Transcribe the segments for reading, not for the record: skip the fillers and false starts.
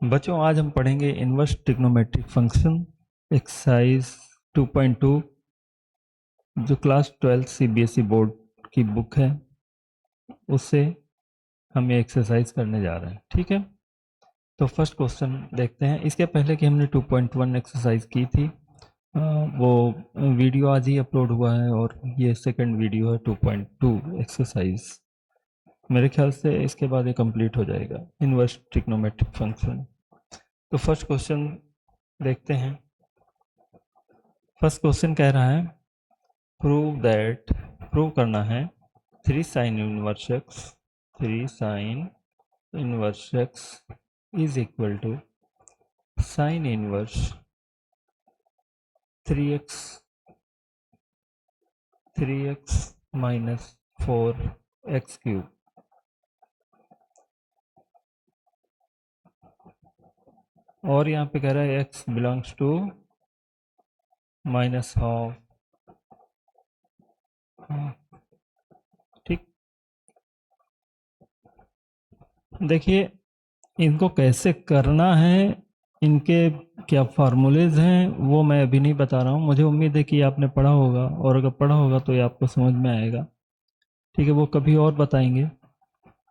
बच्चों आज हम पढ़ेंगे इनवर्स ट्रिग्नोमेट्रिक फंक्शन एक्सरसाइज 2.2 जो क्लास 12 सीबीएसई बोर्ड की बुक है, उससे हम ये एक्सरसाइज करने जा रहे हैं। ठीक है, तो फर्स्ट क्वेश्चन देखते हैं। इसके पहले कि हमने 2.1 एक्सरसाइज की थी, वो वीडियो आज ही अपलोड हुआ है और ये सेकंड वीडियो है 2.2 एक्सरसाइज। मेरे ख्याल से इसके बाद ये कंप्लीट हो जाएगा इनवर्स ट्रिग्नोमेट्रिक फंक्शन। तो फर्स्ट क्वेश्चन देखते हैं। फर्स्ट क्वेश्चन कह रहा है प्रूव करना है 3 sin inverse x is equal to sine inverse 3x minus 4x cube. और यहाँ पे कह रहा है x belongs to minus half. ठीक, देखिए इनको कैसे करना है, इनके क्या फार्मूलेज हैं वो मैं अभी नहीं बता रहा हूँ। मुझे उम्मीद है कि आपने पढ़ा होगा और अगर पढ़ा होगा तो ये आपको समझ में आएगा। ठीक है, वो कभी और बताएंगे।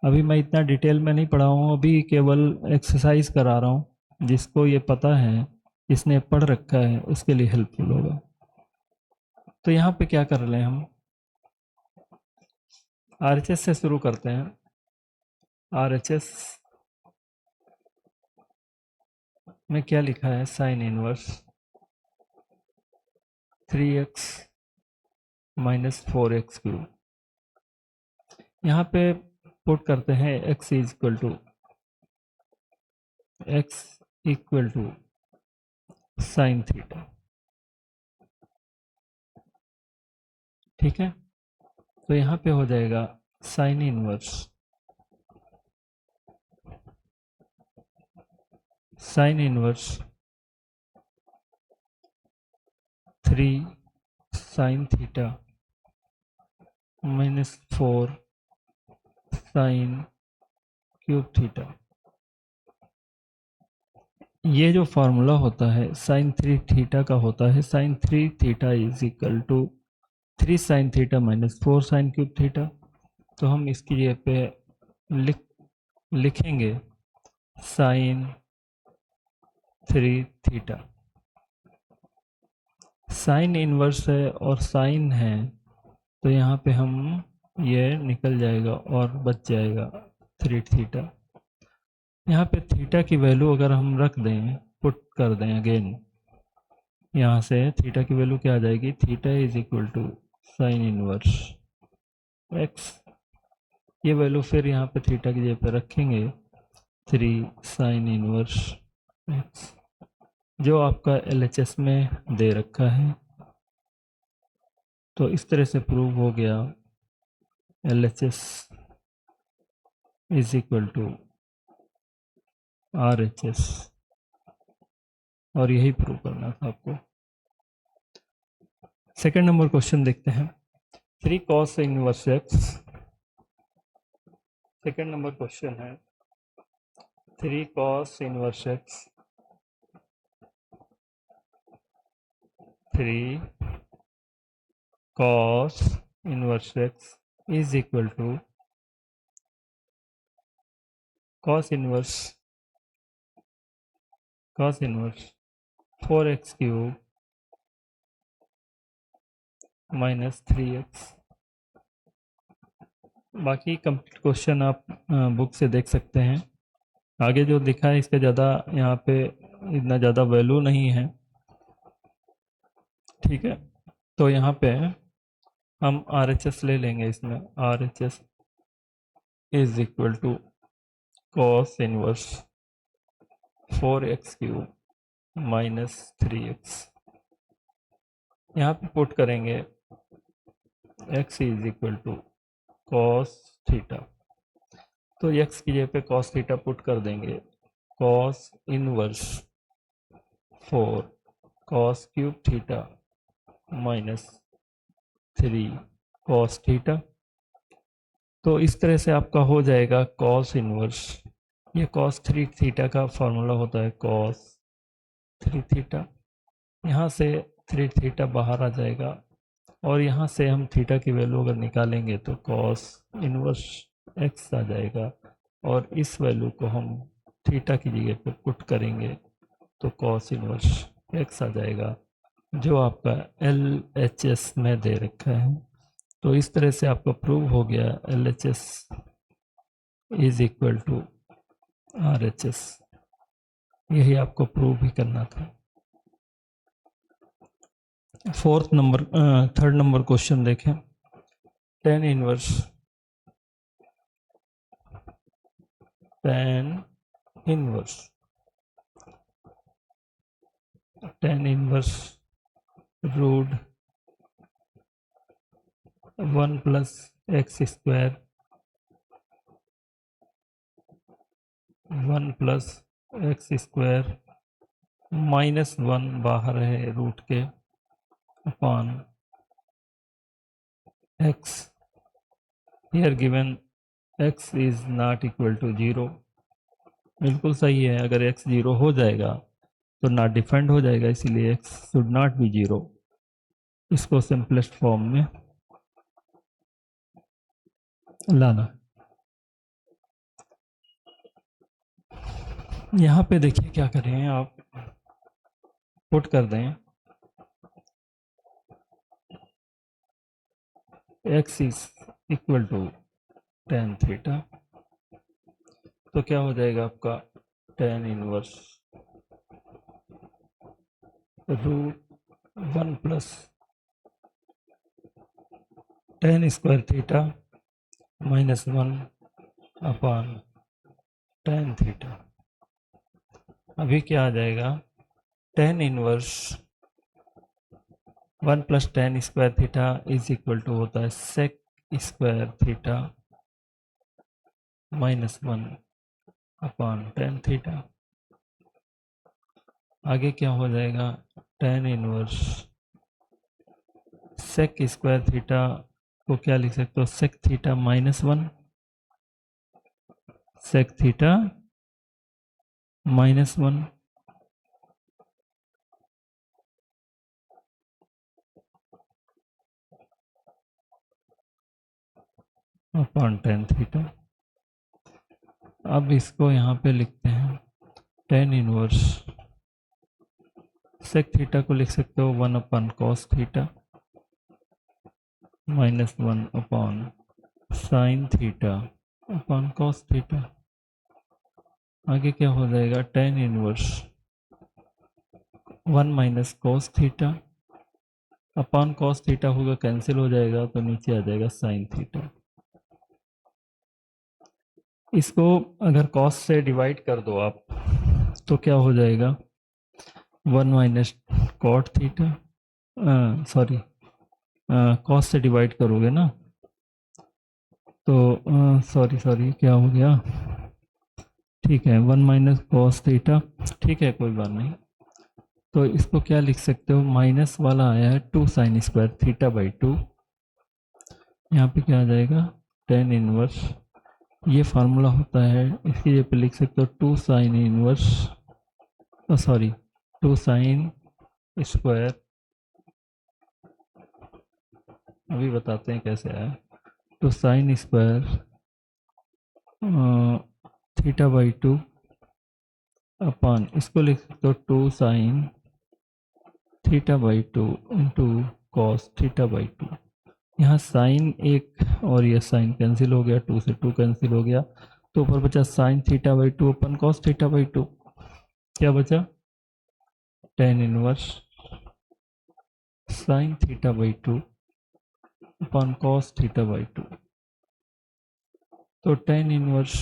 अभी मैं इतना डिटेल में नहीं पढ़ा हूँ, अभी केवल एक्सरसाइज करा रहा हूँ। जिसको ये पता है, इसने पढ़ रखा है, उसके लिए हेल्पफुल होगा। तो यहाँ पे क्या कर रहे हैं हम, आरएचएस से शुरू करते हैं। आरएचएस में क्या लिखा है, sign inverse 3x minus 4x cube. यहाँ पे पुट करते हैं x equal to sine theta. ठीक है, तो यहाँ पे हो जाएगा sine inverse 3 sine theta minus 4 sine cube theta. ये जो फॉर्मूला होता है साइन 3 थीटा का होता है, sine 3 theta is equal to 3 sine theta minus 4 sine cube theta. तो हम इसकी जगह पे लिखेंगे साइन 3 थीटा। साइन इनवर्स है और साइन है, तो यहाँ पे हम ये निकल जाएगा और बच जाएगा 3 थीटा। यहाँ पे थीटा की वैल्यू अगर हम रख दें, पुट कर दें अगेन, यहाँ से थीटा की वैल्यू क्या आ जाएगी, theta is equal to sine inverse x. ये वैल्यू फिर यहाँ पे थीटा की जगह पे रखेंगे 3 साइन इनवर्स एक्स, जो आपका एलएचएस में दे रखा है। तो इस तरह से प्रूव हो गया LHS is equal to RHS, और यही प्रूव करना था आपको। सेकंड नंबर क्वेश्चन देखते हैं। 3 cos inverse x. Second number question है 3 cos inverse x 3 cos inverse x is equal to cos inverse 4x cube minus 3x। बाकी कंप्लीट क्वेश्चन आप बुक से देख सकते हैं। आगे जो लिखा है इसका ज़्यादा यहाँ पे इतना ज़्यादा वैल्यू नहीं है। ठीक है, तो यहाँ पे हम RHS ले लेंगे। इसमें RHS is equal to cos inverse 4x cube minus 3x। यहाँ पे पुट करेंगे x is equal to cos theta. तो x की जगह पे कॉस थीटा पुट कर देंगे, cos inverse 4 cos cube theta minus 3 cos theta. तो इस तरह से आपका हो जाएगा कॉस इनवर्स ये cos 3 थीटा का फॉर्मूला होता है, cos 3 थीटा। यहाँ से 3 थीटा बाहर आ जाएगा और यहाँ से हम थीटा की वैल्यू अगर निकालेंगे तो cos इनवर्स x आ जाएगा और इस वैल्यू को हम थीटा की जगह पे पुट करेंगे तो cos इनवर्स x आ जाएगा, जो आपका LHS में दे रखा है। तो इस तरह से आपका प्रूव हो गया LHS is equal to RHS। यही आपको प्रूव भी करना था। थर्ड नंबर क्वेश्चन देखें। tan inverse root 1 plus x square 1 plus x square minus 1 बाहर है रूट के upon x। Here given x is not equal to 0। बिल्कुल सही है, अगर x 0 हो जाएगा तो नॉट डिफाइंड हो जाएगा, इसीलिए x शुड नॉट बी 0। इसको सिंपलेस्ट फॉर्म में लाना। यहाँ पे देखिए क्या करें, आप पुट कर दें x is equal to tan theta, तो क्या हो जाएगा आपका tan inverse root 1 plus tan square theta minus 1 upon tan theta. अभी क्या आ जाएगा, tan inverse 1 plus tan square theta is equal to होता है sec square theta minus 1 upon tan theta. आगे क्या हो जाएगा, tan inverse sec square theta को क्या लिख सकते हो, sec theta minus 1 sec theta minus 1 upon tan theta. अब इसको यहाँ पे लिखते हैं tan इनवर्स sec थीटा को लिख सकते हो 1 upon cos theta minus 1 upon sin theta upon cos theta. आगे क्या हो जाएगा, tan inverse 1 minus cos theta upon cos theta होगा, कैंसिल हो जाएगा तो नीचे आ जाएगा sin थीटा। इसको अगर cos से डिवाइड कर दो आप तो क्या हो जाएगा, 1 minus cot theta, sorry cos से डिवाइड करोगे ना तो सॉरी क्या हो गया, ठीक है 1 माइनस कॉस थीटा, ठीक है कोई बात नहीं। तो इसको क्या लिख सकते हो, माइनस वाला आया है 2 साइन स्क्वायर थीटा बाई 2। यहाँ पे क्या आ जाएगा, tan इनवर्स, ये फार्मूला होता है, इसकी जगह पे लिख सकते हो 2 sine inverse, sorry 2 sine square, अभी बताते हैं कैसे आया, तो sine square theta by 2 upon, इसको लिख सकते हो 2 sine theta by 2 into cos theta by 2। यहाँ साइन एक और ये साइन कैंसिल हो गया, 2 से 2 कैंसिल हो गया, तो ऊपर बचा sine theta by 2 upon cos theta by 2। क्या बचा, tan inverse sine theta by 2 upon cos theta by 2। तो tan inverse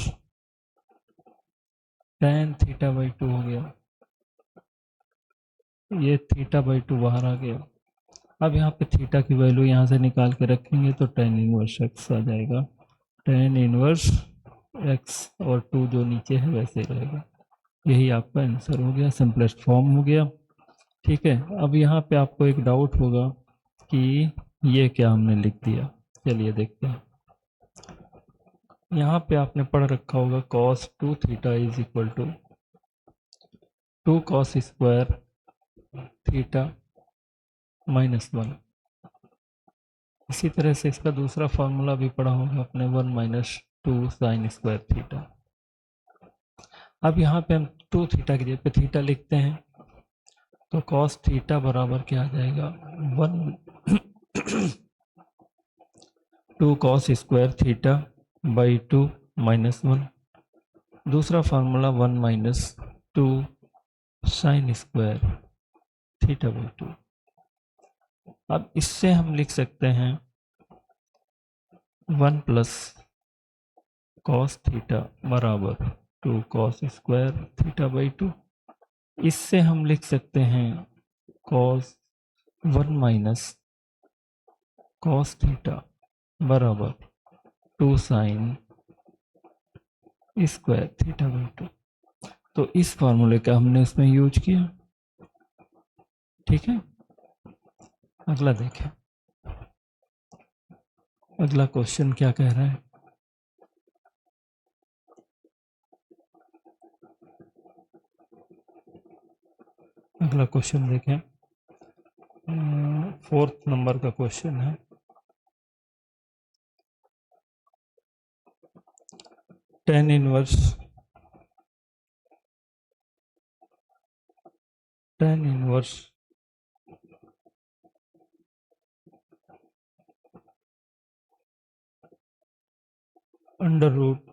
tan theta by 2 हो गया, ये थीटा बाई 2 बाहर आ गया। अब यहाँ पे थीटा की वैल्यू यहाँ से निकाल के रखेंगे तो tan इनवर्स x आ जाएगा, tan इनवर्स x और 2 जो नीचे है वैसे रहेगा। यही आपका आंसर हो गया, सिंपलेस्ट फॉर्म हो गया। ठीक है, अब यहाँ पे आपको एक डाउट होगा कि ये क्या हमने लिख दिया, चलिए देखते हैं। यहाँ पे आपने पढ़ रखा होगा cos 2 theta is equal to 2 cos square theta minus 1। इसी तरह से इसका दूसरा फार्मूला भी पढ़ा होगा अपने 1 माइनस 2 साइन स्क्वायर थीटा। अब यहाँ पे हम 2 थीटा की जगह पे थीटा लिखते हैं, तो cos थीटा बराबर क्या आ जाएगा 1 2 cos square theta by 2 minus 1। दूसरा formula 1 minus 2 sine square theta by 2। अब इससे हम लिख सकते हैं 1 प्लस कॉस थीटा बराबर 2 कॉस स्क्वायर थीटा बाई 2। इससे हम लिख सकते हैं कॉस 1 माइनस कॉस थीटा बराबर 2 साइन स्क्वायर थीटा बाई 2। तो इस फार्मूले का हमने इसमें यूज किया। ठीक है, अगला देखें। अगला क्वेश्चन क्या कह रहा है। अगला क्वेश्चन देखें, 4th नंबर का क्वेश्चन है। tan inverse under root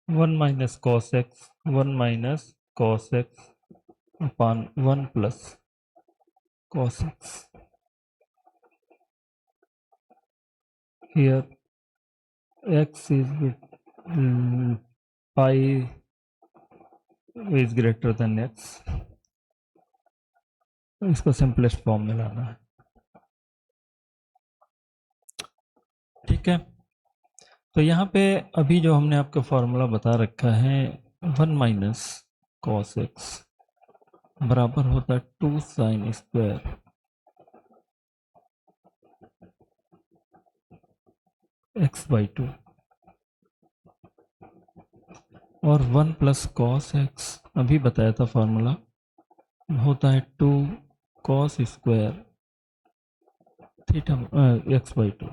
1 minus cos x 1 minus cos x upon 1 plus cos x. Here x is pi is greater than x। तो इसको सिंपलेस्ट फॉर्म में लाना है। ठीक है, तो यहाँ पे अभी जो हमने आपका फॉर्मूला बता रखा है 1 माइनस कॉस एक्स बराबर होता है 2 साइन स्क्वायर एक्स बाई 2 और 1 प्लस कॉस एक्स अभी बताया था फॉर्मूला होता है 2 cos square theta x by 2।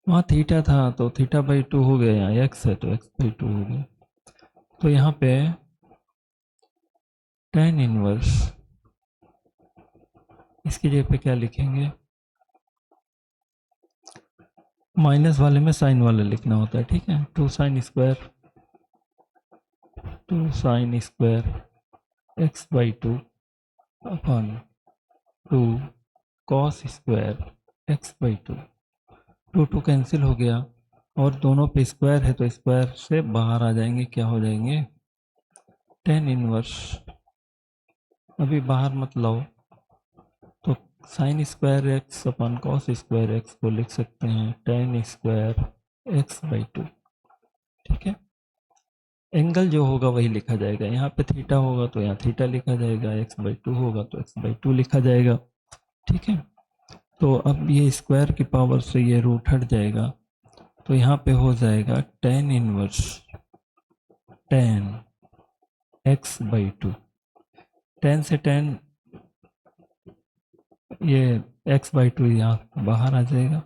वहाँ थीटा था तो थीटा बाई 2 हो गया, यहाँ एक्स है तो एक्स बाई 2 हो गया। तो यहाँ पे tan इनवर्स इसकी जगह पे क्या लिखेंगे, माइनस वाले में साइन वाला लिखना होता है। ठीक है, 2 sine square x by 2 upon 2 cos square x by 2। 2 cancel हो गया और दोनों पे स्क्वायर है तो स्क्वायर से बाहर आ जाएंगे, क्या हो जाएंगे tan इनवर्स। अभी बाहर मत लाओ तो sine square x upon cos square x को लिख सकते हैं tan स्क्वायर एक्स बाई 2। ठीक है, एंगल जो होगा वही लिखा जाएगा। यहाँ पे थीटा होगा तो यहाँ थीटा लिखा जाएगा, एक्स बाई 2 होगा तो एक्स बाई 2 लिखा जाएगा। ठीक है, तो अब ये स्क्वायर की पावर से ये रूट हट जाएगा तो यहाँ पे हो जाएगा tan inverse tan x by 2। tan से tan ये x बाई 2 यहाँ बाहर आ जाएगा।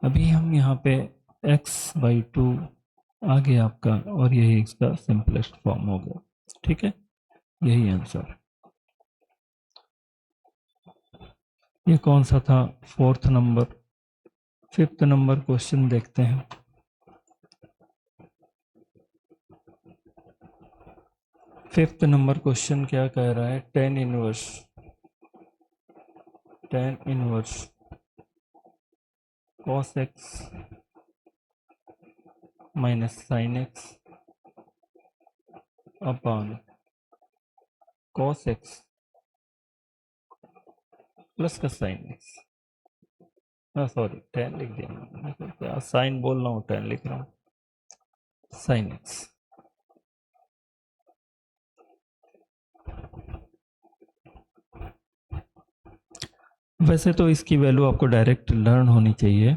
अभी हम यहाँ पे x बाई 2 आ गया आपका और यही इसका सिंपलेस्ट फॉर्म हो गया। ठीक है, यही आंसर। ये कौन सा था, 4th number. 5th number question देखते हैं। फिफ्थ नंबर क्वेश्चन क्या कह रहा है, tan inverse cos x minus sine x upon cos x plus का साइन x। सॉरी tan लिख दिया मैंने, क्या साइन बोल रहा हूँ tan लिख रहा हूँ, साइन x। वैसे तो इसकी वैल्यू आपको डायरेक्ट लर्न होनी चाहिए,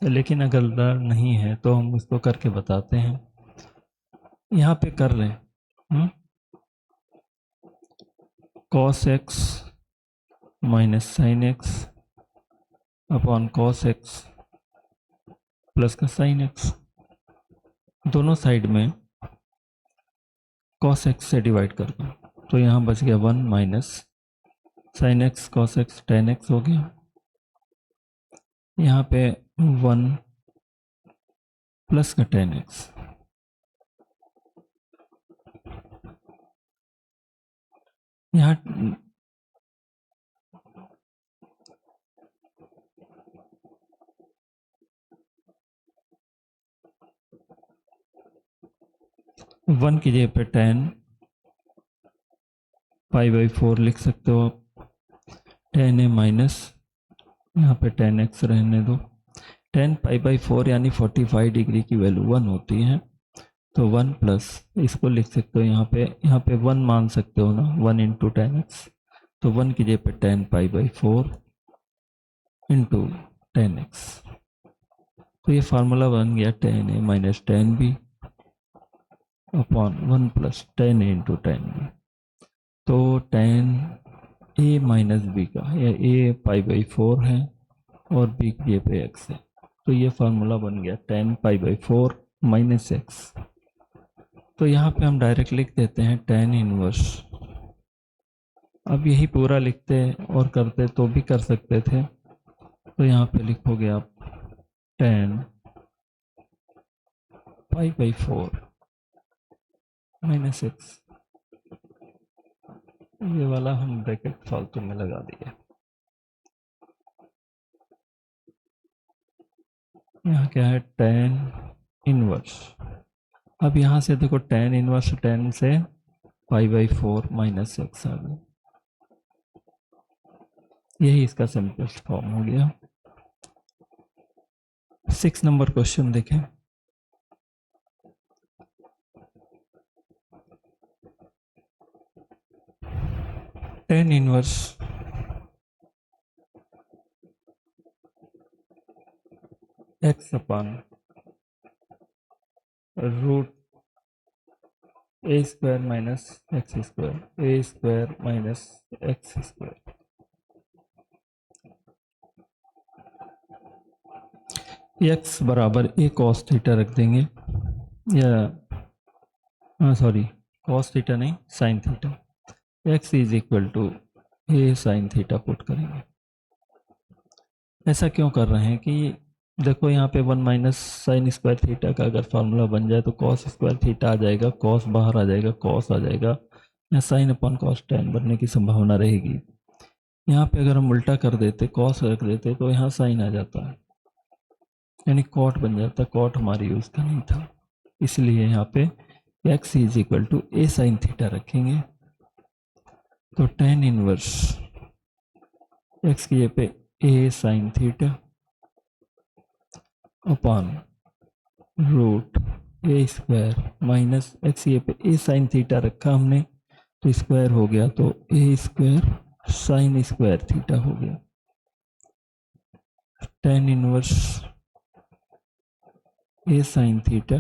लेकिन अगर लर्न नहीं है तो हम इसको करके बताते हैं। यहाँ पे कर रहे हैं cos x minus sine x upon cos x plus का साइन x, दोनों साइड में cos x से डिवाइड कर दो, तो यहाँ बच गया 1 minus sine x cos x tan x हो गया। यहाँ पे 1 प्लस का tan x, यहाँ 1 की जगह पे tan पाई बाई 4 लिख सकते हो आप। tan a माइनस यहाँ पे tan x रहने दो, tan पाई बाई 4 यानी 45 डिग्री की वैल्यू 1 होती है, तो 1 प्लस इसको लिख सकते हो यहाँ पे 1 मान सकते हो ना, 1 इंटू tan x, तो 1 की जगह पे tan pi by 4 into tan x, तो ये फार्मूला बन गया tan a minus tan b upon 1 plus tan a into tan b। तो tan a माइनस बी का, या a पाई बाई 4 है और b की जगह पे x है, तो ये फार्मूला बन गया tan pi by 4 minus x। तो यहाँ पे हम डायरेक्ट लिख देते हैं tan इनवर्स। अब यही पूरा लिखते और करते तो भी कर सकते थे, तो यहाँ पे लिखोगे आप tan pi by 4 minus x, ये वाला हम ब्रैकेट फालतू में लगा दिए। यहाँ क्या है tan इनवर्स। अब यहाँ से देखो tan इनवर्स tan से पाई बाई 4 माइनस एक्स आ गया, यही इसका सिंपलेस्ट फॉर्म हो गया। 6 नंबर क्वेश्चन देखें। tan inverse x upon root a square minus x square, a square minus x square. x बराबर a cos थीटा रख देंगे, या सॉरी cos थीटा नहीं sine theta, x is equal to a sine theta put करेंगे। ऐसा क्यों कर रहे हैं कि देखो यहाँ पे 1 माइनस साइन स्क्वायर थीटा का अगर फार्मूला बन जाए तो कॉस स्क्वायर थीटा आ जाएगा, कॉस बाहर आ जाएगा, कॉस आ जाएगा, या साइन अपॉन कॉस टैन बनने की संभावना रहेगी। यहाँ पे अगर हम उल्टा कर देते, कॉस रख देते, तो यहाँ साइन आ जाता है, यानी कॉट बन जाता। कॉट हमारी यूज का नहीं था, इसलिए यहाँ पे x is equal to A sine theta रखेंगे। तो tan इनवर्स x की जगह पे A sine theta upon root A square minus x, ये पे ए साइन थीटा रखा हमने तो स्क्वायर हो गया, तो ए स्क्वायर साइन स्क्वायर थीटा हो गया। tan इनवर्स ए साइन थीटा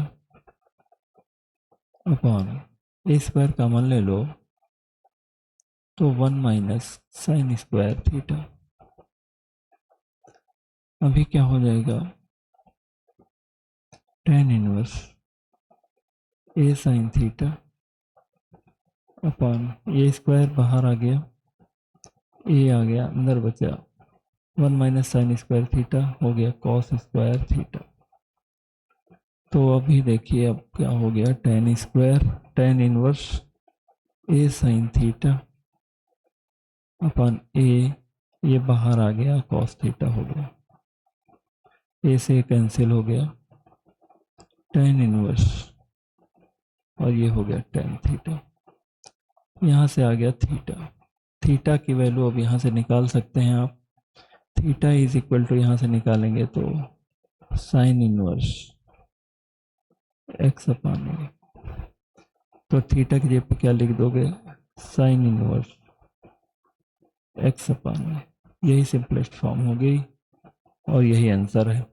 अपॉन ए स्क्वायर कॉमन ले लो, तो 1 माइनस साइन स्क्वायर थीटा। अभी क्या हो जाएगा, tan इनवर्स ए साइन थीटा अपॉन ए स्क्वायर बाहर आ गया, ए आ गया अंदर बचा, 1 माइनस साइन स्क्वायर थीटा हो गया कॉस स्क्वायर थीटा। तो अभी देखिए अब क्या हो गया, tan स्क्वायर tan इनवर्स ए साइन थीटा अपॉन ए, ये बाहर आ गया कॉस थीटा हो गया, ए से कैंसिल हो गया, tan इनवर्स और ये हो गया tan थीटा। यहाँ से आ गया थीटा, थीटा की वैल्यू अब यहाँ से निकाल सकते हैं आप। थीटा इज इक्वल टू यहाँ से निकालेंगे तो साइन इनवर्स एक्स अपॉन ए, तो थीटा की जगह पे क्या लिख दोगे, साइन इनवर्स एक्स अपॉन ए। यही सिंपलेस्ट फॉर्म हो गई और यही आंसर है।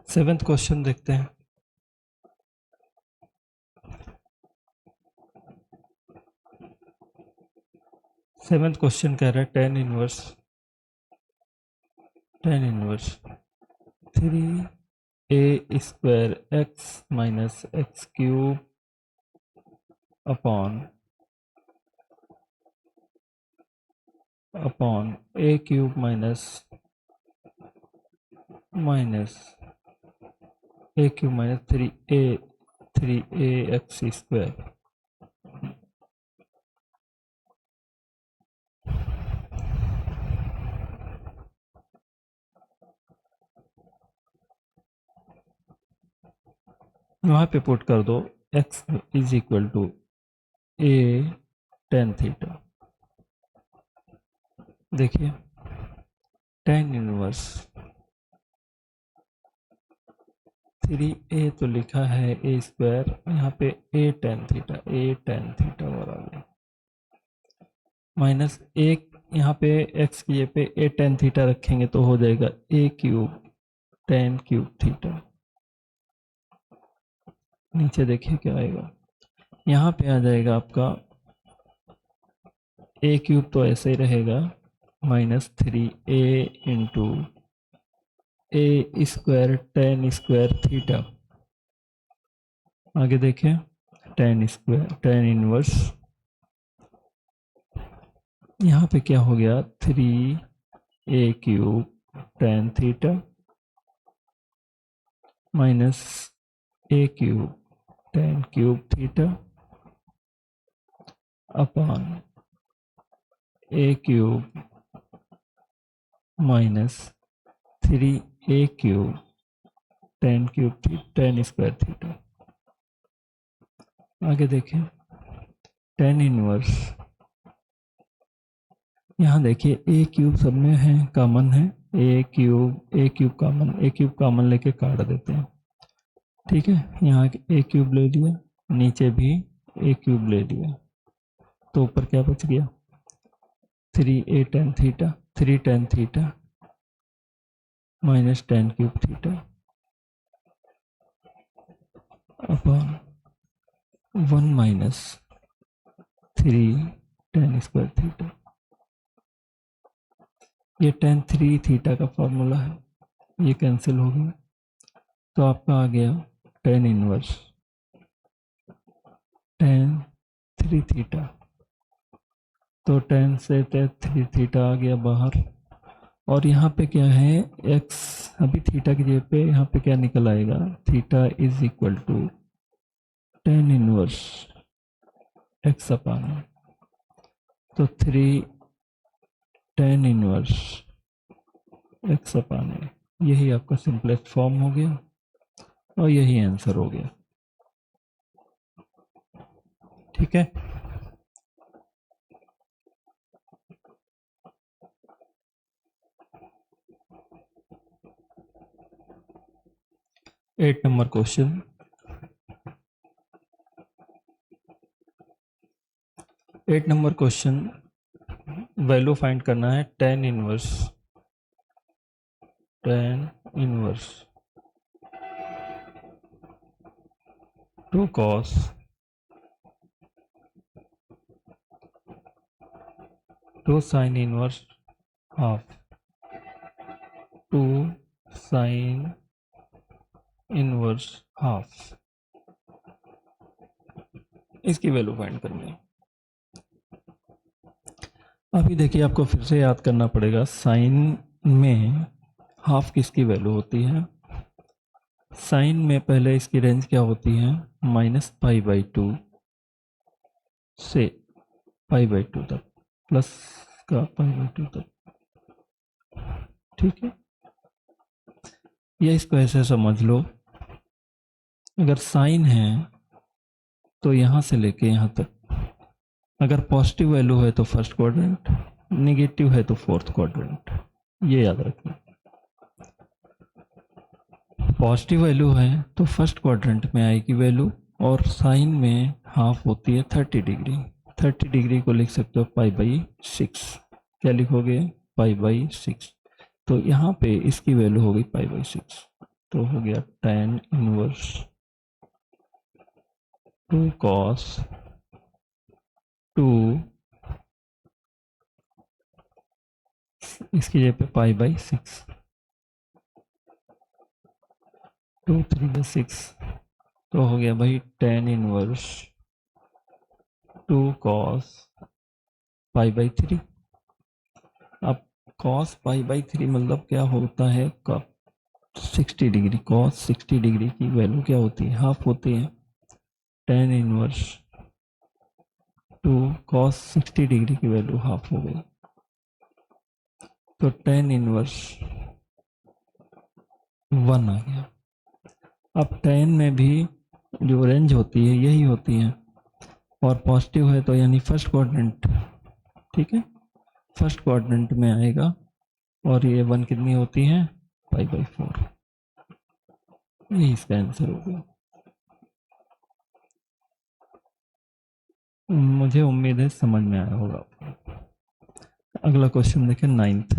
सेवेंथ क्वेश्चन देखते हैं। सेवेंथ क्वेश्चन कह रहा है tan inverse 3 a² x minus x cube upon a cube minus a cube minus 3a x square. वहाँ पे पुट कर दो x is equal to a tan theta. देखिए tan इनवर्स 3a तो लिखा है a स्क्वायर, यहाँ पे a tan थीटा बराबर माइनस एक, यहाँ पे x की जगह पे a tan थीटा रखेंगे तो हो जाएगा a cube tan cube theta. नीचे देखिए क्या आएगा, यहाँ पे आ जाएगा आपका a क्यूब तो ऐसे ही रहेगा minus 3a into a square tan square theta. आगे देखें tan इनवर्स, यहाँ पे क्या हो गया 3a cube tan theta minus a cube tan cube theta upon a cube minus 3a cube tan square theta. आगे देखें tan इनवर्स, यहाँ देखिए a क्यूब सब में है, कॉमन है, a क्यूब कॉमन लेके काट देते हैं। ठीक है, यहाँ a क्यूब ले लिया, नीचे भी a क्यूब ले लिया, तो ऊपर क्या बच गया 3a tan theta minus tan cube theta upon 1 minus 3 tan square theta. ये tan 3 थीटा का फॉर्मूला है, ये कैंसिल हो गया, तो आपका आ गया tan इनवर्स tan 3 थीटा। तो tan से 3 थीटा आ गया बाहर, और यहाँ पे क्या है x, अभी थीटा की जगह पे यहाँ पे क्या निकल आएगा, theta is equal to tan inverse x upon, तो 3 tan इनवर्स x अपान, यही आपका सिंपलेस्ट फॉर्म हो गया और यही आंसर हो गया। ठीक है, eight number question. Eight number question value find करना है tan inverse 2 cos 2 sin inverse half 2 sin inverse half, इसकी वैल्यू फाइंड करनी है। अभी देखिए आपको फिर से याद करना पड़ेगा, साइन में हाफ किसकी वैल्यू होती है, साइन में पहले इसकी रेंज क्या होती है -π/2 से π/2 तक, प्लस का π/2 तक। ठीक है, ये इसको ऐसे समझ लो, अगर साइन है तो यहाँ से लेके यहाँ तक, अगर पॉजिटिव वैल्यू है तो फर्स्ट क्वाड्रेंट, नेगेटिव है तो फोर्थ क्वाड्रेंट, ये याद रखना। पॉजिटिव वैल्यू है तो फर्स्ट क्वाड्रेंट में आएगी वैल्यू, और साइन में हाफ होती है 30 डिग्री। 30 डिग्री को लिख सकते हो π/6। क्या लिखोगे? π/6। तो यहाँ पे इसकी वैल्यू हो गई π/6, तो हो गया tan इनवर्स 2 cos 2, इसकी जगह पे π/6, 2 3 6, तो हो गया भाई tan इनवर्स 2 cos π/3। अब cos π/3 मतलब क्या होता है? 60 डिग्री। cos 60 डिग्री की वैल्यू क्या होती है? हाफ होती है। tan इनवर्स 2 cos 60 डिग्री की वैल्यू हाफ हो गई, तो tan इनवर्स 1 आ गया। अब tan में भी जो रेंज होती है यही होती है, और पॉजिटिव है तो यानी फर्स्ट क्वाड्रेंट, ठीक है, फर्स्ट क्वाड्रेंट में आएगा, और ये 1 कितनी होती है? π/4। यही इसका आंसर हो गया। मुझे उम्मीद है समझ में आया होगा। अगला क्वेश्चन देखें, 9th।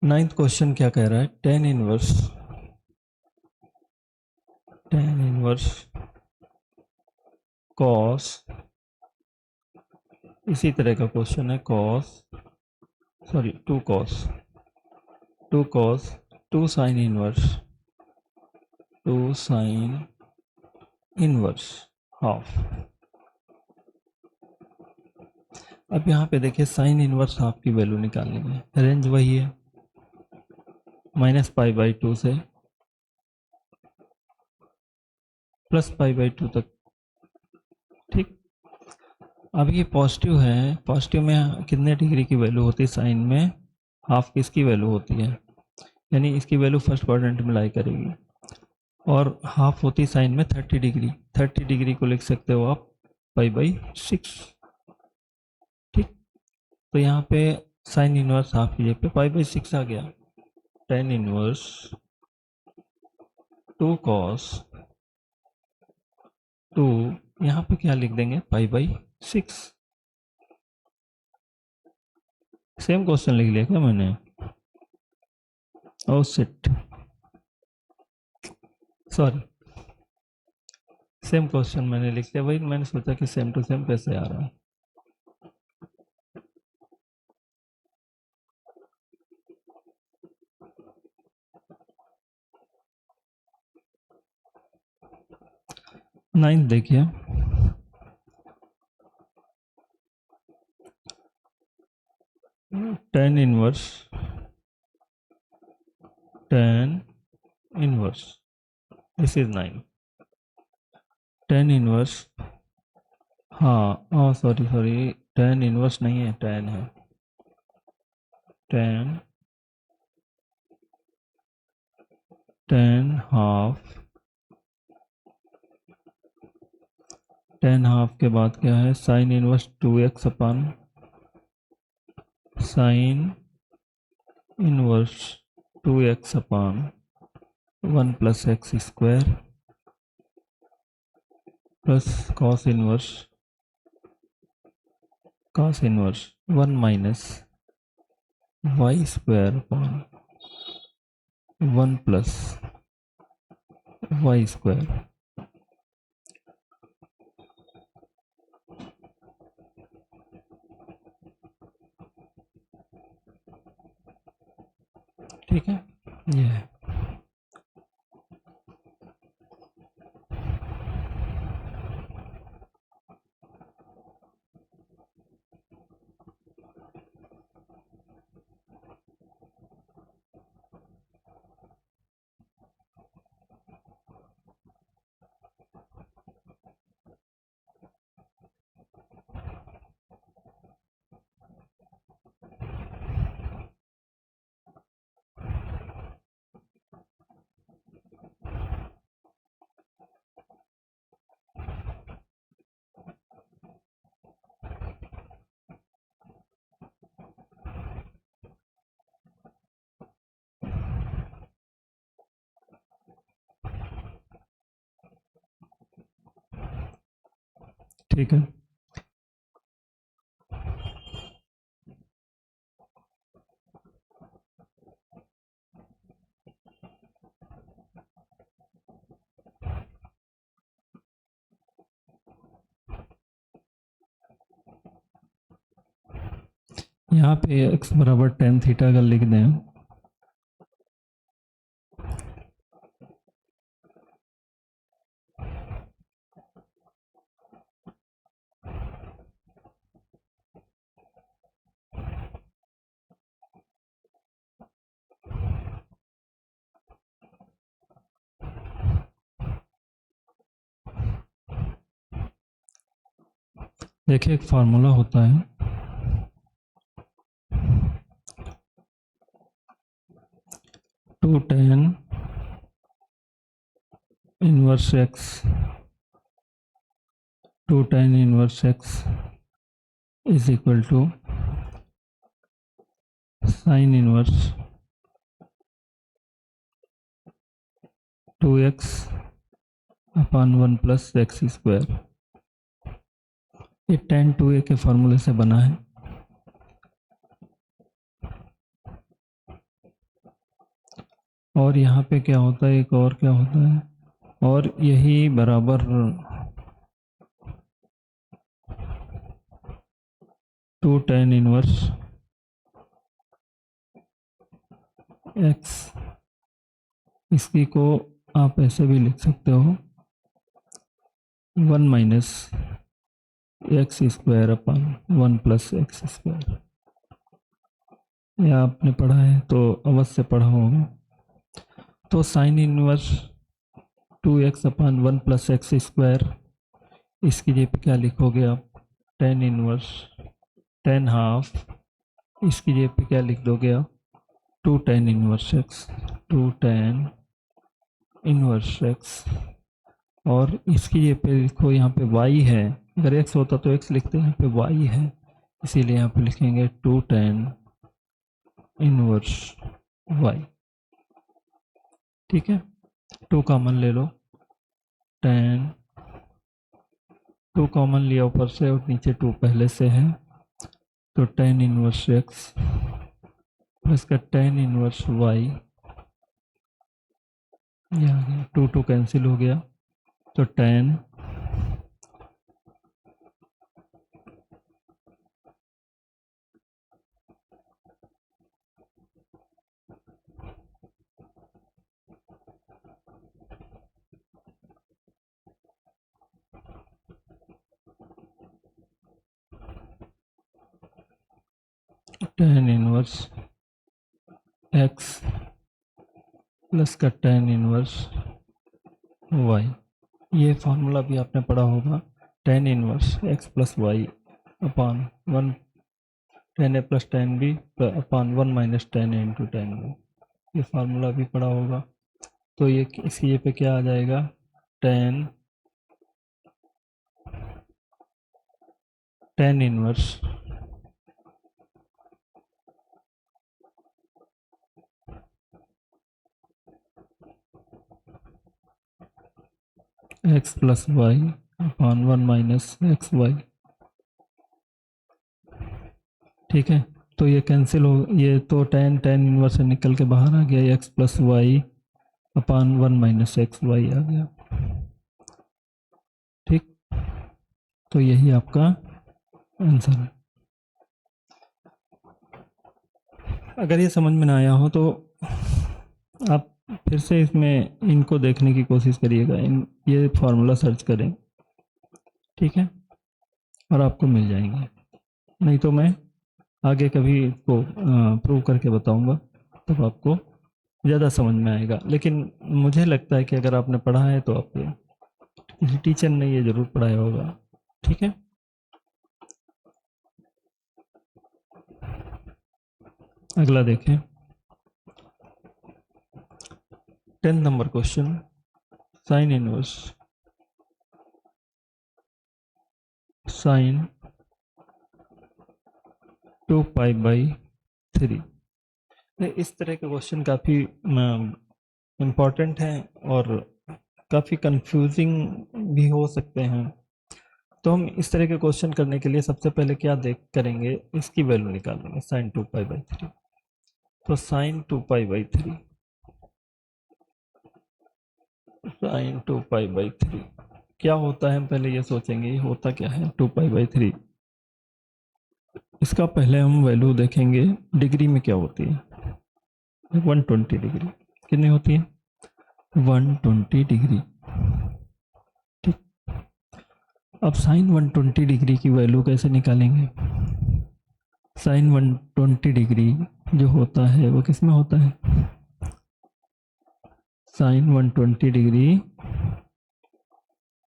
9th क्वेश्चन क्या कह रहा है? tan इनवर्स cos, इसी तरह का क्वेश्चन है, 2 cos 2 sin इनवर्स हाफ। अब यहाँ पे देखिए साइन इनवर्स हाफ की वैल्यू निकालनी है, रेंज वही है -π/2 से +π/2 तक, ठीक। अब ये पॉजिटिव है, पॉजिटिव में कितने डिग्री की वैल्यू होती है? साइन में हाफ किसकी वैल्यू होती है? यानी इसकी वैल्यू फर्स्ट क्वाड्रेंट में लाई करेगी, और हाफ होती है साइन में 30 डिग्री। 30 डिग्री को लिख सकते हो आप π/6, ठीक। तो यहाँ पे साइन इनवर्स हाफ की जगह पे π/6 आ गया। tan इनवर्स 2 cos 2, यहाँ पे क्या लिख देंगे? π/6। सेम क्वेश्चन लिख लिया क्या मैंने? Oh shit, sorry, same question मैंने लिख लिया। वही मैंने सोचा कि सेम टू सेम कैसे आ रहा है। नाइन्थ देखिए, tan inverse this is 9। tan inverse, हाँ सॉरी, tan इनवर्स नहीं है, tan है। tan हाफ के बाद क्या है? साइन इनवर्स 2x अपन साइन इनवर्स 2x अपन 1 + x² plus cos inverse 1 - y² अपन 1 + y²। ठीक है, ये है। ठीक है। यहाँ पे x बराबर tan थीटा अगर लिख दें, देखिए एक फार्मूला होता है, two tan inverse x, two tan inverse x is equal to sine inverse 2x upon 1 plus x square. ये tan 2a के फॉर्मूले से बना है। और यहाँ पे क्या होता है, एक और क्या होता है, और यही बराबर 2 tan इनवर्स x, इसकी को आप ऐसे भी लिख सकते हो 1 minus x square upon 1 plus x square. यह आपने पढ़ा है तो अवश्य पढ़ा होगा। तो sign inverse 2x upon 1 plus x square, इसकी जगह क्या लिखोगे आप, tan इनवर्स tan हाफ, इसकी जगह पे क्या लिख दोगे आप, 2 tan inverse x, 2 tan inverse x। और इसकी जगह पे लिखो, यहाँ पे y है, अगर x होता तो x लिखते, यहाँ पे y है, इसीलिए यहाँ पे लिखेंगे 2 tan इनवर्स y। ठीक है, 2 कॉमन ले लो, tan 2 कॉमन लिया ऊपर से और नीचे 2 पहले से है, तो tan इनवर्स x प्लस का tan इनवर्स y, ये आ गया, 2 2 कैंसिल हो गया, तो tan tan inverse x plus का tan इनवर्स y। ये फार्मूला भी आपने पढ़ा होगा, tan inverse x plus y upon 1 tan a plus tan b upon 1 minus tan a into tan b। ये फार्मूला भी पढ़ा होगा। तो ये इसकी ये पे क्या आ जाएगा, tan inverse x plus y upon 1 minus x y. ठीक है, तो ये कैंसिल हो, ये तो tan इनवर्स से निकल के बाहर आ गया, x plus y upon 1 minus x Y आ गया। ठीक, तो यही आपका आंसर है। अगर ये समझ में ना आया हो तो आप फिर से इसमें इनको देखने की कोशिश करिएगा, ये फार्मूला सर्च करें, ठीक है, और आपको मिल जाएंगे। नहीं तो मैं आगे कभी इसको प्रूव करके बताऊंगा, तब आपको ज़्यादा समझ में आएगा। लेकिन मुझे लगता है कि अगर आपने पढ़ा है तो आप किसी टीचर ने ये ज़रूर पढ़ाया होगा। ठीक है, अगला देखें, 10 number question, sine inverse sine 2 pi by 3। इस तरह के क्वेश्चन काफ़ी इम्पोर्टेंट हैं और काफ़ी कंफ्यूजिंग भी हो सकते हैं। तो हम इस तरह के क्वेश्चन करने के लिए सबसे पहले क्या देख करेंगे, इसकी वैल्यू निकालेंगे साइन 2π/3। तो साइन 2π/3, साइन 2π/3 क्या होता है, हम पहले ये सोचेंगे ये होता क्या है 2π/3। इसका पहले हम वैल्यू देखेंगे डिग्री में क्या होती है। 120 डिग्री कितनी होती है, 120 डिग्री। ठीक, अब साइन 120 डिग्री की वैल्यू कैसे निकालेंगे। साइन 120 डिग्री जो होता है वो किस में होता है, साइन 120 डिग्री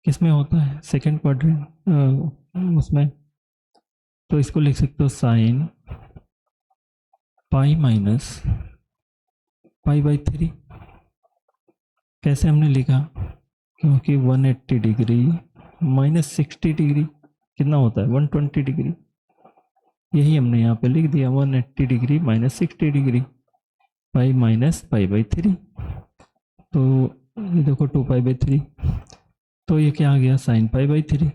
किस में होता है, सेकेंड क्वाड्रेंट उसमें। तो इसको लिख सकते हो साइन पाई माइनस π/3। कैसे हमने लिखा, क्योंकि 180 डिग्री माइनस 60 डिग्री कितना होता है 120 डिग्री, यही हमने यहाँ पे लिख दिया 180 degree minus 60 degree pi minus π/3। तो ये देखो 2π/3, तो ये क्या आ गया साइन π/3।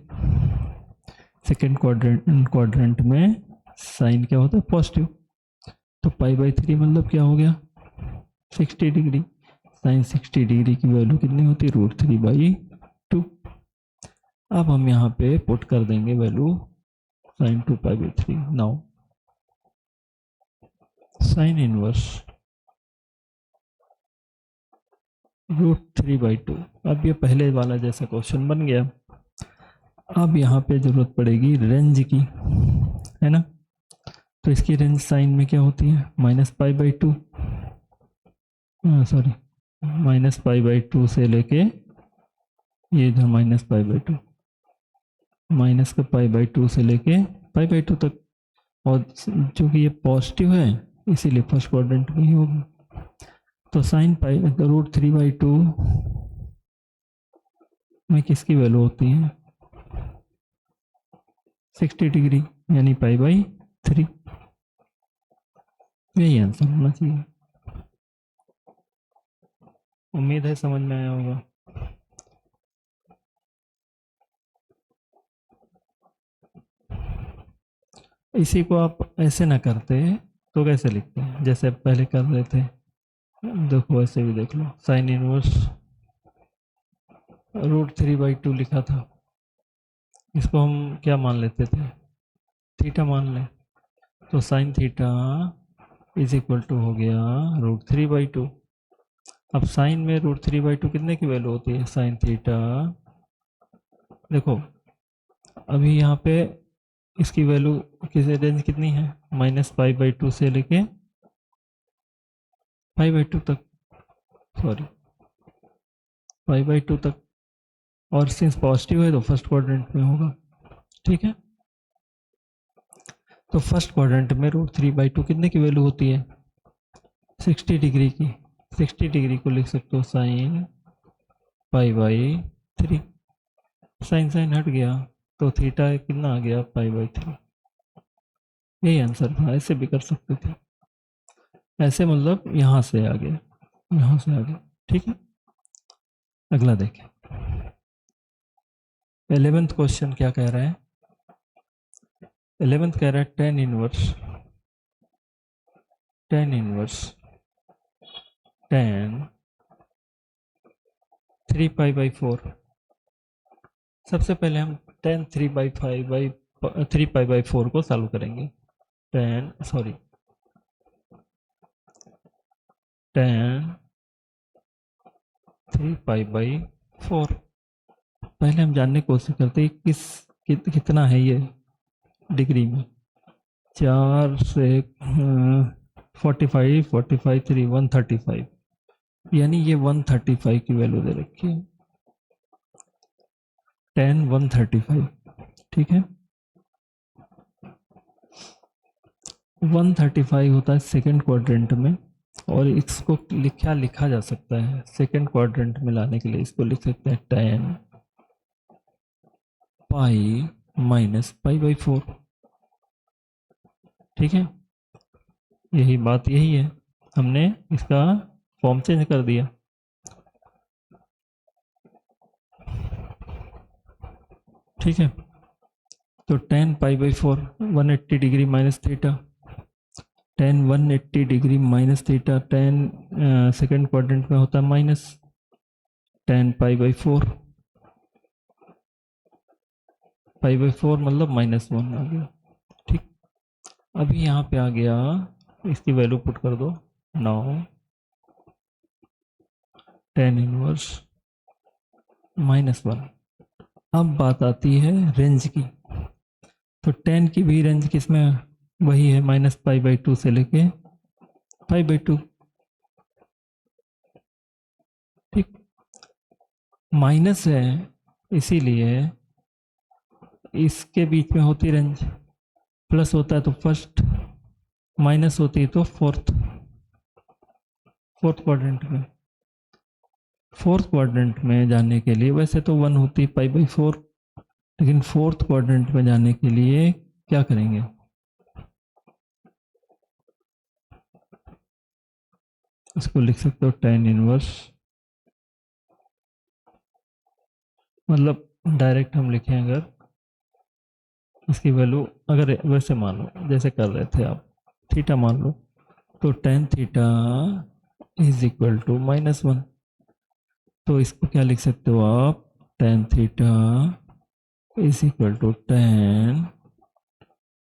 सेकेंड क्वाड्रेंट में साइन क्या होता है पॉजिटिव, तो π/3 मतलब क्या हो गया 60 डिग्री। साइन 60 डिग्री की वैल्यू कितनी होती है √3/2। अब हम यहाँ पे पुट कर देंगे value sine 2π/3। Now sine inverse √3/2। अब ये पहले वाला जैसा क्वेश्चन बन गया। अब यहाँ पे जरूरत पड़ेगी रेंज की, है ना। तो इसकी रेंज साइन में क्या होती है -π/2, सॉरी -π/2 से लेके ये इधर -π/2, माइनस का π/2 से लेके π/2 तक। और चूंकि ये पॉजिटिव है इसीलिए फर्स्ट क्वाड्रेंट में ही होगी। तो साइन √3/2 में किसकी वैल्यू होती है 60 डिग्री यानी π/3। यही आंसर होना चाहिए। उम्मीद है समझ में आया होगा। इसी को आप ऐसे ना करते तो कैसे लिखते हैं, जैसे पहले कर रहे थे, देखो ऐसे भी देख लो। साइन इनवर्स √3/2 लिखा था, इसको हम क्या मान लेते थे थीटा मान लें। तो sine theta is equal to हो गया √3/2। अब साइन में √3/2 कितने की वैल्यू होती है साइन थीटा, देखो अभी यहाँ पे इसकी वैल्यू किसी रेंज कितनी है -π/2 से लेके π/2 तक, सॉरी π/2 तक। और सिंस पॉजिटिव है तो फर्स्ट क्वाड्रेंट में होगा। ठीक है, तो फर्स्ट क्वाड्रेंट में √3/2 कितने की वैल्यू होती है 60 डिग्री की। 60 डिग्री को लिख सकते हो साइन π/3। साइन साइन हट गया तो थीटा कितना आ गया π/3। यही आंसर था, ऐसे भी कर सकते थे, ऐसे मतलब यहाँ से आ गया, यहाँ से आ गया। ठीक है, अगला देखें 11th क्वेश्चन क्या कह रहा है। 11th कह रहा है tan इनवर्स tan 3π/4। सबसे पहले हम tan 3π/4 को सॉल्व करेंगे। tan 3π/4 पहले हम जानने की कोशिश करते हैं कितना है ये डिग्री में। 4 से 45 45 3 135, यानी ये 135 की वैल्यू दे रखी है tan 135। ठीक है, 135 होता है सेकेंड क्वाड्रेंट में, और इसको लिखा जा सकता है सेकेंड क्वाड्रेंट में लाने के लिए इसको लिख सकते हैं tan पाई माइनस π/4। ठीक है, यही बात यही है, हमने इसका फॉर्म चेंज कर दिया। ठीक है, तो tan pi by 4 180 degree minus theta, tan 180 degree minus theta, tan second quadrant में होता है minus, tan pi by 4, pi by 4 मतलब -1 आ गया। ठीक, अभी यहाँ पे आ गया, इसकी वैल्यू पुट कर दो 9 tan इनवर्स -1। अब बात आती है रेंज की, तो tan की भी रेंज किसमें, वही है -π/2 से लेके π/2। ठीक, माइनस है इसीलिए इसके बीच में होती रेंज, प्लस होता है तो फर्स्ट, माइनस होती है तो फोर्थ क्वाड्रेंट में। फोर्थ क्वाड्रेंट में जाने के लिए वैसे तो 1 होती है π/4, लेकिन फोर्थ क्वाड्रेंट में जाने के लिए क्या करेंगे, इसको लिख सकते हो tan इनवर्स, मतलब डायरेक्ट हम लिखें अगर इसकी वैल्यू, अगर वैसे मान लो जैसे कर रहे थे आप, थीटा मान लो, तो tan theta is equal to -1, तो इसको क्या लिख सकते हो आप, tan theta is equal to tan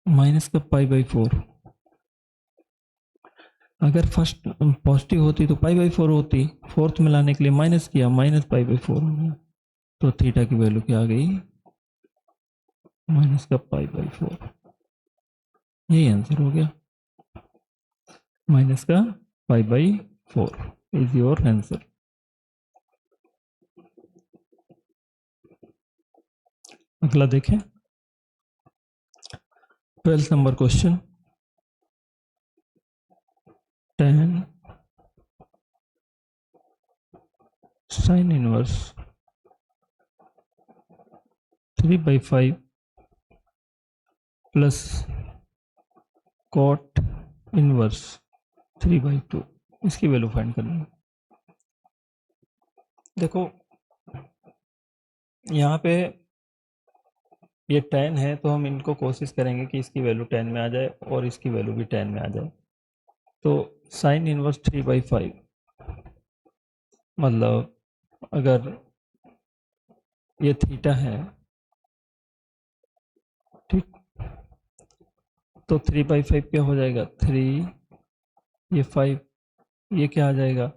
minus का π/4। अगर फर्स्ट पॉजिटिव होती तो π/4 होती, फोर्थ में लाने के लिए माइनस किया, माइनस π/4 हो गया, तो थीटा की वैल्यू क्या आ गई, माइनस का π/4। यही आंसर हो गया, माइनस का π/4 इज योर आंसर। अगला देखें, 12th number question, tan sin inverse 3/5 plus cot inverse 3/2, इसकी वैल्यू फाइंड करनी है। देखो यहाँ पे ये tan है, तो हम इनको कोशिश करेंगे कि इसकी वैल्यू 10 में आ जाए और इसकी वैल्यू भी 10 में आ जाए। तो sin इनवर्स 3/5 मतलब अगर ये थीटा है, ठीक, तो 3/5 क्या हो जाएगा, 3, ये 5, ये क्या आ जाएगा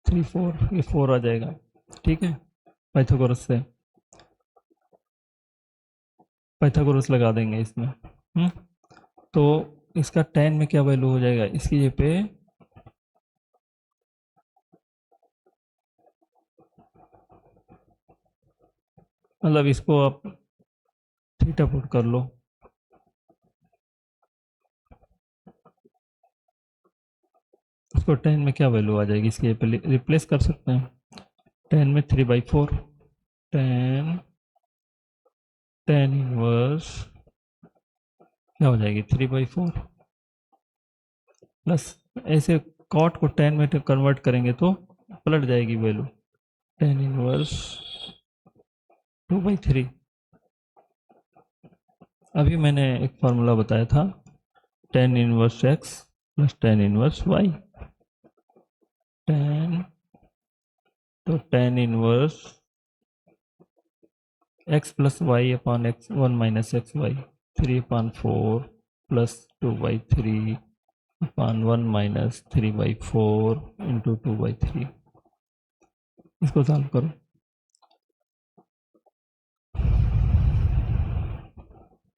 3 4, ये 4 आ जाएगा। ठीक है, पाइथागोरस लगा देंगे इसमें। तो इसका tan में क्या वैल्यू हो जाएगा, इसकी जगह पे मतलब इसको आप थीटा पुट कर लो, इसको tan में क्या वैल्यू आ जाएगी, इसकी जगह पे रिप्लेस कर सकते हैं, tan में 3/4, tan इनवर्स क्या हो जाएगी 3/4 प्लस, ऐसे कॉट को tan में कन्वर्ट करेंगे तो पलट जाएगी वैल्यू, tan इनवर्स 2/3। अभी मैंने एक फार्मूला बताया था, tan inverse x plus tan inverse y, tan inverse x plus y upon x 1 minus x y 3/4 plus 2/3 upon 1 minus 3/4 into 2/3। इसको सॉल्व करो,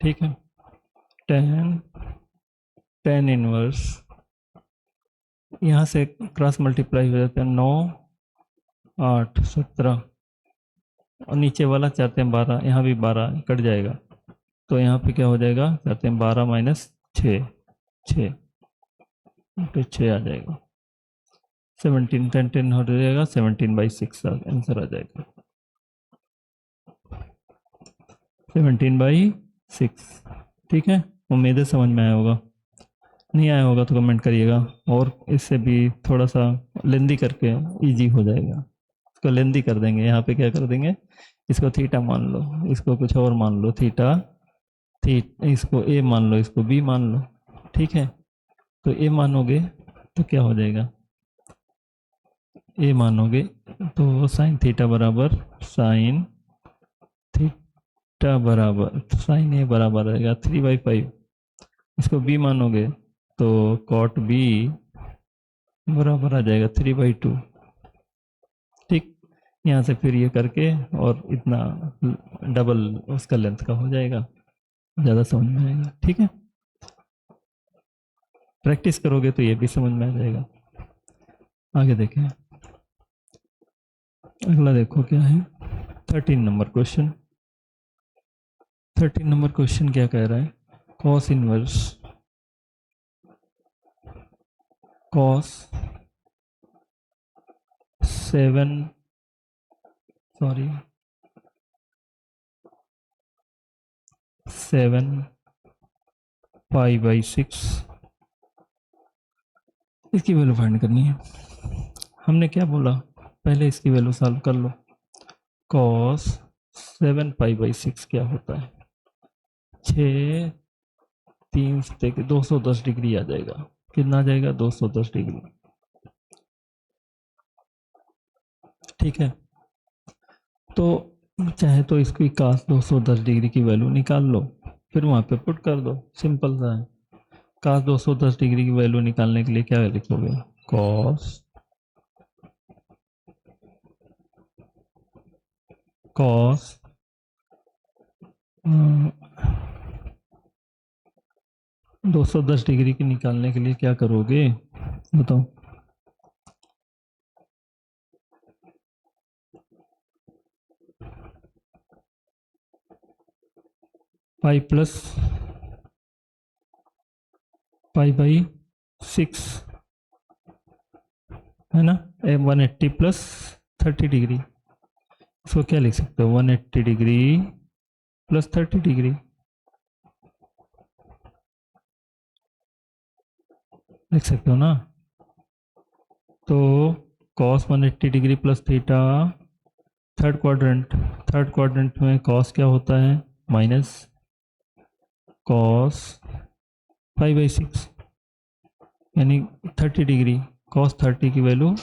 ठीक है, tan इनवर्स यहाँ से क्रॉस मल्टीप्लाई हो जाता है, 9 8 17 और नीचे वाला चाहते हैं 12, यहाँ भी 12 कट जाएगा, तो यहाँ पे क्या हो जाएगा, चाहते हैं 12 माइनस 6 तो 6 आ जाएगा, 17 10 10 हो जाएगा, 17/6 आंसर आ जाएगा, 17/6। ठीक है, उम्मीद है समझ में आया होगा, नहीं आया होगा तो कमेंट करिएगा, और इससे भी थोड़ा सा लेंदी करके इजी हो जाएगा, इसको लेंदी कर देंगे, यहाँ पे क्या कर देंगे, इसको थीटा मान लो, इसको कुछ और मान लो, थीटा इसको ए मान लो, इसको बी मान लो, ठीक है। तो ए मानोगे तो क्या हो जाएगा, ए मानोगे तो साइन थीटा बराबर साइन थीटा बराबर साइन ए बराबर रहेगा 3/5। इसको बी मानोगे तो कॉट बी बराबर आ जाएगा 3/2। ठीक, यहाँ से फिर ये करके और इतना डबल उसका लेंथ का हो जाएगा, ज़्यादा समझ में आएगा। ठीक है, प्रैक्टिस करोगे तो ये भी समझ में आ जाएगा। आगे देखें, अगला देखो क्या है, 13 नंबर क्वेश्चन। 13 नंबर क्वेश्चन क्या कह रहा है, कॉस इनवर्स कॉस 7 पाई/6 इसकी वैल्यू फाइंड करनी है। हमने क्या बोला, पहले इसकी वैल्यू सॉल्व कर लो। कॉस 7 पाई/6 क्या होता है, 6 3 से 210 डिग्री आ जाएगा। कितना आ जाएगा, 210 डिग्री। ठीक है, तो चाहे तो इसकी कास 210 डिग्री की वैल्यू निकाल लो, फिर वहां पे पुट कर दो, सिंपल सा है। कास 210 डिग्री की वैल्यू निकालने के लिए क्या लिखोगे, कॉस कॉस 210 डिग्री की निकालने के लिए क्या करोगे बताओ। पाई/6 है ना, 180 प्लस 30 डिग्री। इसको क्या लिख सकते हो, 180 डिग्री प्लस 30 डिग्री लिख सकते हो ना। तो cos 180 degree plus theta, third quadrant में कॉस क्या होता है, माइनस कॉस 5/6 यानी 30 डिग्री। कॉस 30 की वैल्यू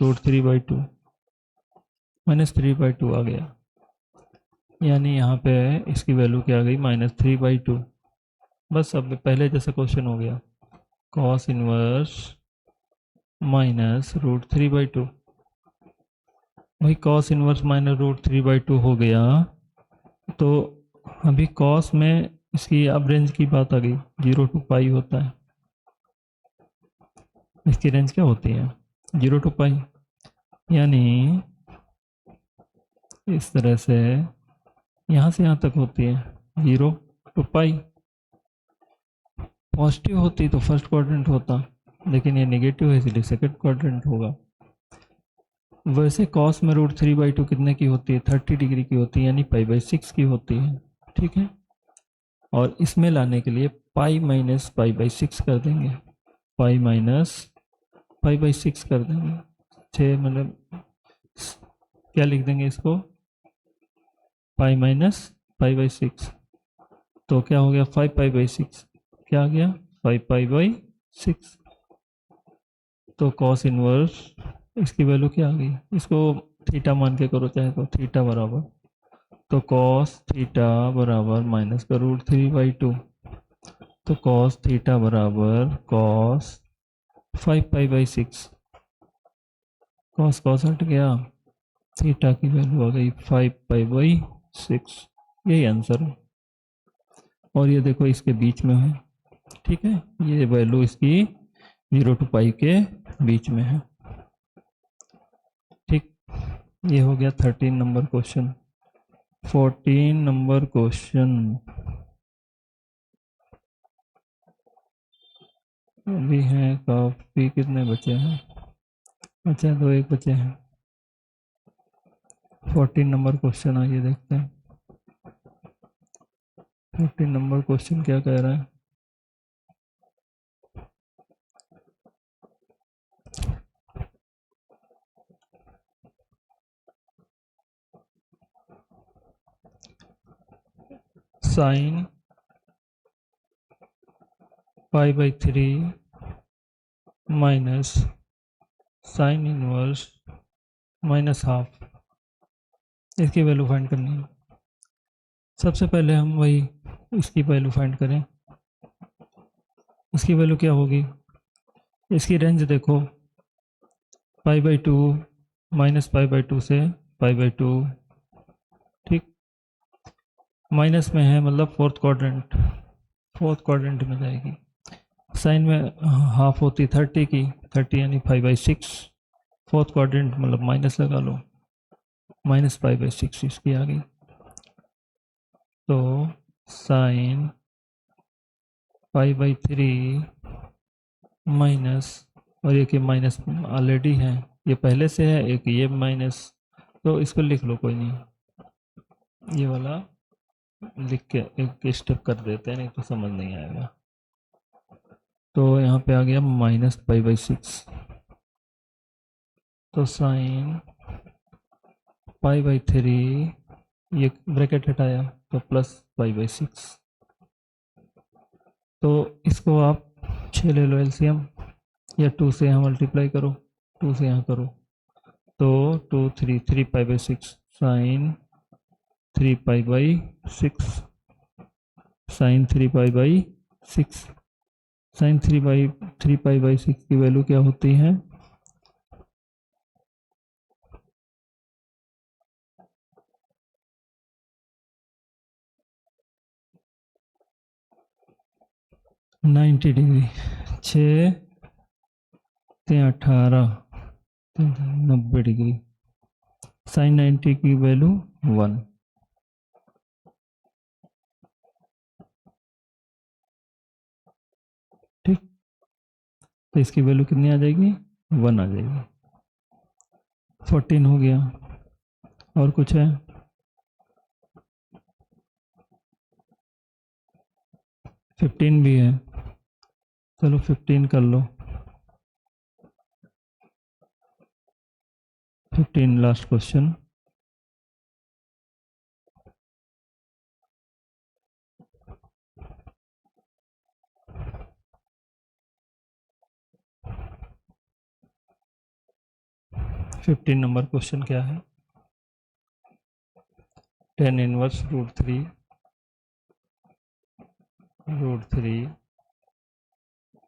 √3/2 -3/2 आ गया, यानी यहाँ पे इसकी वैल्यू क्या आ गई, -3/2। बस अब पहले जैसा क्वेश्चन हो गया, कॉस इनवर्स -√3/2। वही कॉस इनवर्स -√3/2 हो गया। तो अभी कॉस में इसकी अब रेंज की बात आ गई, 0 to पाई होता है। इसकी रेंज क्या होती है, 0 to पाई, यानी इस तरह से यहाँ से यहाँ तक होती है 0 to पाई। पॉजिटिव होती तो फर्स्ट क्वाड्रेंट होता, लेकिन ये नेगेटिव है इसलिए सेकंड क्वाड्रेंट होगा। वैसे कॉस में √3/2 कितने की होती है, 30 डिग्री की होती है, यानी पाई/6 की होती है। ठीक है, और इसमें लाने के लिए पाई माइनस पाई/6 कर देंगे, पाई माइनस पाई/6 कर देंगे। 6 मतलब क्या लिख देंगे इसको, पाई माइनस पाई/6। तो क्या हो गया, 5 पाई/6, क्या आ गया 5 पाई/6। तो कॉस इनवर्स इसकी वैल्यू क्या आ गई, इसको थीटा मान के करो चाहे तो, थीटा बराबर, तो कॉस थीटा बराबर माइनस का √3/2। तो कॉस थीटा बराबर कॉस 5 पाई/6, कॉस कॉस हट गया, थीटा की वैल्यू आ गई 5 पाई/6। यही आंसर है, और ये देखो इसके बीच में है। ठीक है, ये वैल्यू इसकी 0 to पाई के बीच में है। ठीक, ये हो गया 13 नंबर क्वेश्चन। 14 नंबर क्वेश्चन अभी हैं काफी, कितने बचे हैं, अच्छा तो एक बचे हैं। 14 नंबर क्वेश्चन आइए देखते हैं। 14 नंबर क्वेश्चन क्या कह रहा है, sine pi by 3 minus sine inverse minus half, इसकी वैल्यू फाइंड करनी है। सबसे पहले हम वही इसकी वैल्यू फाइंड करें। इसकी वैल्यू क्या होगी, इसकी रेंज देखो pi by 2 minus pi by 2 से पाई बाई 2, ठीक, माइनस में है मतलब फोर्थ क्वाड्रेंट में जाएगी। साइन में हाफ होती 30 की, 30 यानी 5/6, फोर्थ क्वाड्रेंट मतलब माइनस लगा लो, माइनस 5/6 इसकी आ गई। तो साइन पाई बाई 3 माइनस, और ये कि माइनस ऑलरेडी है, ये पहले से है, एक ये माइनस, तो इसको लिख लो, कोई नहीं, ये वाला लिख के एक स्टेप कर देते हैं, नहीं तो समझ नहीं आएगा। तो यहाँ पे आ गया माइनस पाई/6, तो साइन पाई बाई 3, ये ब्रैकेट हटाया तो प्लस पाई/6। तो इसको आप 6 ले लो एलसीएम, या 2 से यहाँ मल्टीप्लाई करो, 2 से यहाँ करो, तो 2 3 3 पाई/6 साइन 3 पाई/6 साइन 3 पाई/6 साइन 3 पाई/6 की वैल्यू क्या होती है, नाइन्टी डिग्री, 6 से 18 90 डिग्री, साइन 90 की वैल्यू 1, ठीक, तो इसकी वैल्यू कितनी आ जाएगी, 1 आ जाएगी। 14 हो गया, और कुछ है, 15 भी है, चलो 15 कर लो, 15 last question. Fifteen number question क्या है, tan inverse √3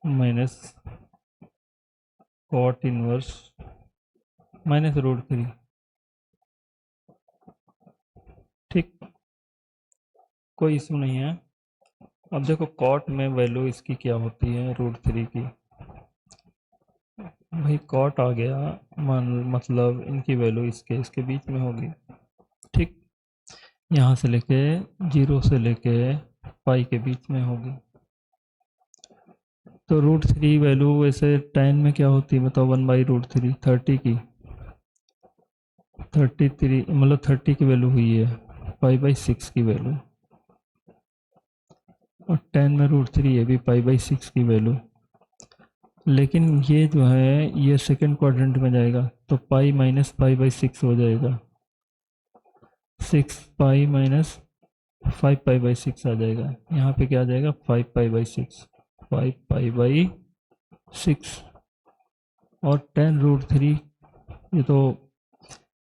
minus cot inverse minus √3, ठीक, कोई इशू नहीं है। अब देखो कॉट में वैल्यू इसकी क्या होती है, √3 की, भाई कॉट आ गया, मतलब इनकी वैल्यू इसके बीच में होगी, ठीक, यहाँ से लेके 0 से लेके पाई के बीच में होगी। तो √3 वैल्यू वैसे tan में क्या होती है बताओ, 1/√3, 30 की, 33 मतलब 30 की वैल्यू हुई है, पाई/6 की वैल्यू, और tan में √3 ये भी पाई/6 की वैल्यू, लेकिन ये जो है ये सेकंड क्वाड्रेंट में जाएगा, तो पाई माइनस पाई/6 हो जाएगा, 6 पाई माइनस 5 पाई/6 आ जाएगा। यहाँ पे क्या आ जाएगा, 5 पाई/6, 5 पाई/6, और tan√3, ये तो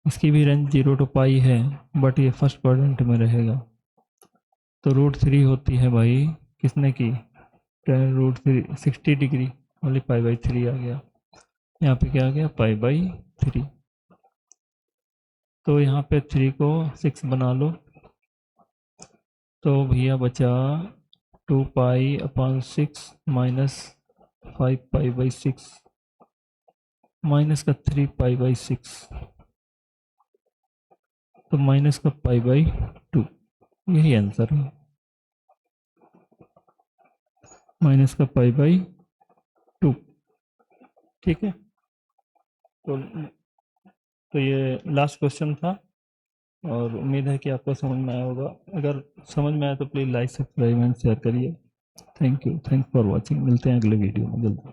इसकी भी रेंज 0 to पाई है, बट ये फर्स्ट क्वाड्रेंट में रहेगा, तो √3 होती है भाई किसने की, tan√3 60 डिग्री, ओनली पाई/3 आ गया, यहाँ पे क्या आ गया, पाई/3, तो यहाँ पे 3 को 6 बना लो, तो भैया बचा 2 पाई/6 माइनस 5 पाई/6 माइनस का 3 पाई/6, तो माइनस का पाई/2, यही आंसर है, माइनस का पाई/2, ठीक है। तो ये लास्ट क्वेश्चन था, और उम्मीद है कि आपको समझ में आया होगा। अगर समझ में आया तो please like, subscribe and share करिए। Thank you, thanks for watching, मिलते हैं अगले वीडियो में जल्दी।